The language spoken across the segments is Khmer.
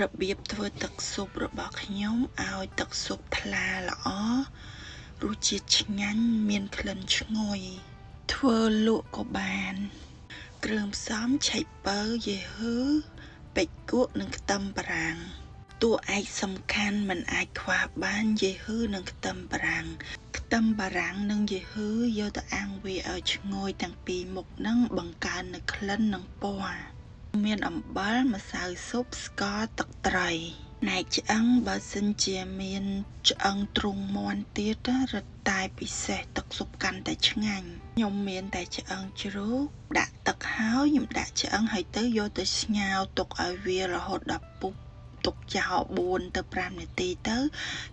របៀបធ្វើទឹកស៊ុបរបស់ខ្ញុំឲ្យទឹកស៊ុបថ្លាល្អរសជាតិឆ្ងាញ់មានក្លិនឈ្ងុយធ្វើលក់ក៏បានគ្រឿងផ្សំឆៃពៅយេហ៊ឺពេជ្រគក់និងខ្ទឹមបារាំងតួឯកសំខាន់មិនអាចខ្វះបានយេហ៊ឺនិងខ្ទឹមបារាំងនិងយេហ៊ឺយកទៅអាំងវាឲ្យឈ្ងុយទាំងពីរមុខនឹងបង្កើននូវក្លិននិងពណ៌មានអំបិលម្សៅស៊ុបស្ករទឹកត្រីណែកឆ្អឹងបើសិនជាមានឆ្អឹងទ្រូងមាន់ទៀតរឹតតែពិសេសទឹកស៊ុបកាន់តែឆ្ងាញ់ខ្ញុំមានតែឆ្អឹងជ្រូកដាក់ទឹកហើយខ្ញុំដាក់ឆ្អឹងហើយទៅយកទៅស្ងោរទុកឲ្យវារហូតដល់ពុះទុកចោល4ទៅ5នាទីទៅ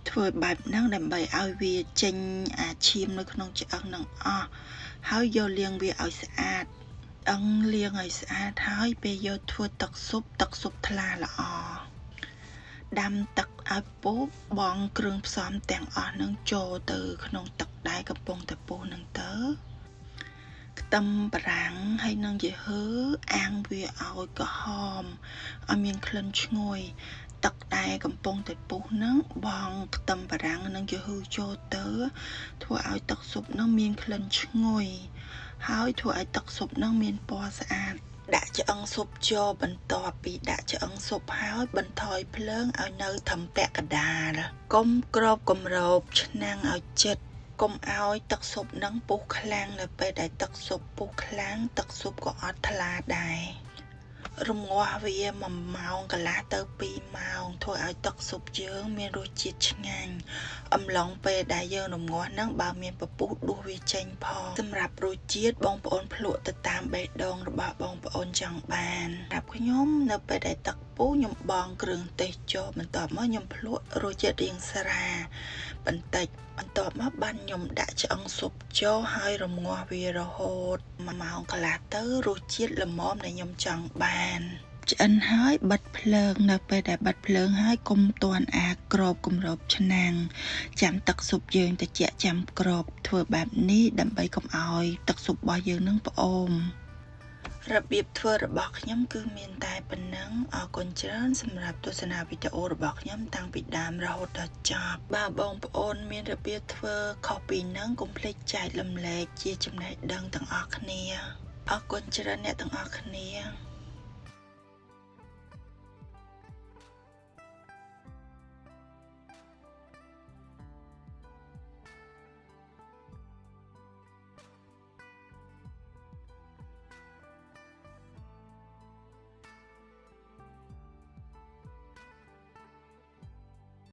ធ្វើបែបហ្នឹងដើម្បីឲ្យវាចេញអាឈាមនៅក្នុងឆ្អឹងនឹងអស់ហើយយកលាងវាឲ្យស្អាតលាងឲ្យស្អាតហើយពេលយកធ្វើទឹកស៊ុបថ្លាល្អដាំទឹកឲ្យពុះបងគ្រឿងផ្សំទាំងអស់នឹងចូលទៅក្នុងទឹកដែលកំពុងតែពុះនឹងទៅខ្ទឹមបារាំងហើយនឹងយេហ៊ឺអាំងវាឲ្យក្រហមឲ្យមានក្លិនឈ្ងុយទឹកដែលកំពុងតែពុះនឹងបងខ្ទឹមបារាំងនិងយេហ៊ឺចូលទៅធ្វើឲ្យទឹកស៊ុបនឹងមានក្លិនឈ្ងុយហើយធ្វើឲ្យទឹកស៊ុបនឹងមានពណ៌ស្អាតដាក់ឆ្អឹងស៊ុបចូលបន្ទាប់ពីដាក់ឆ្អឹងស៊ុបហើយបន្ថយភ្លើងឲ្យនៅត្រឹមពាក់កណ្ដាលកុំគ្របគម្របឆ្នាំងឲ្យជិតកុំឲ្យទឹកស៊ុបនឹងពុះខ្លាំងនៅពេលដែលទឹកស៊ុបពុះខ្លាំងទឹកស៊ុបក៏អត់ថ្លាដែររំងាស់វា1ម៉ោងកន្លះទៅ2ម៉ោងធ្វើឲ្យទឹកស៊ុបយើងមានរសជាតិឆ្ងាញ់អំឡុងពេលដែលយើងរំងាស់ហ្នឹងបើមានពពុះដួសវាចេញផងសម្រាប់រសជាតិបងប្អូនភ្លក់ទៅតាមបេះដូងរបស់បងប្អូនចង់បានសម្រាប់ខ្ញុំនៅពេលដែលទឹកពុះខ្ញុំបងគ្រឿងទេសចូលបន្ទាប់មកខ្ញុំភ្លក់រសជាតិរៀងស្រាបន្តិចបន្ទាប់មកបានខ្ញុំដាក់ឆ្អឹងស៊ុបចូលហើយរំងាស់វារហូត1ម៉ោងកន្លះទៅរសជាតិល្មមដែលខ្ញុំចង់បានឆ្អិនហើយបិទភ្លើងនៅពេលដែលបិទភ្លើងហើយកុំទាន់អាក្របគម្របឆ្នាំងចាំទឹកស៊ុបយើងត្រជាក់ចាំក្របធ្វើបែបនេះដើម្បីកុំឲ្យទឹកស៊ុបរបស់យើងនឹងផ្អូមរបៀបធ្វើរបស់ខ្ញុំគឺមានតែប៉ុណ្ណឹងអរគុណច្រើនសម្រាប់ទស្សនាវីដេអូរបស់ខ្ញុំតាំងពីដើមរហូតដល់ចប់បើបងប្អូនមានរបៀបធ្វើខុសពីហ្នឹងកុំភ្លេចចែករំលែកជាចំណេះដឹងទាំងអស់គ្នាអរគុណច្រើនអ្នកទាំងអស់គ្នា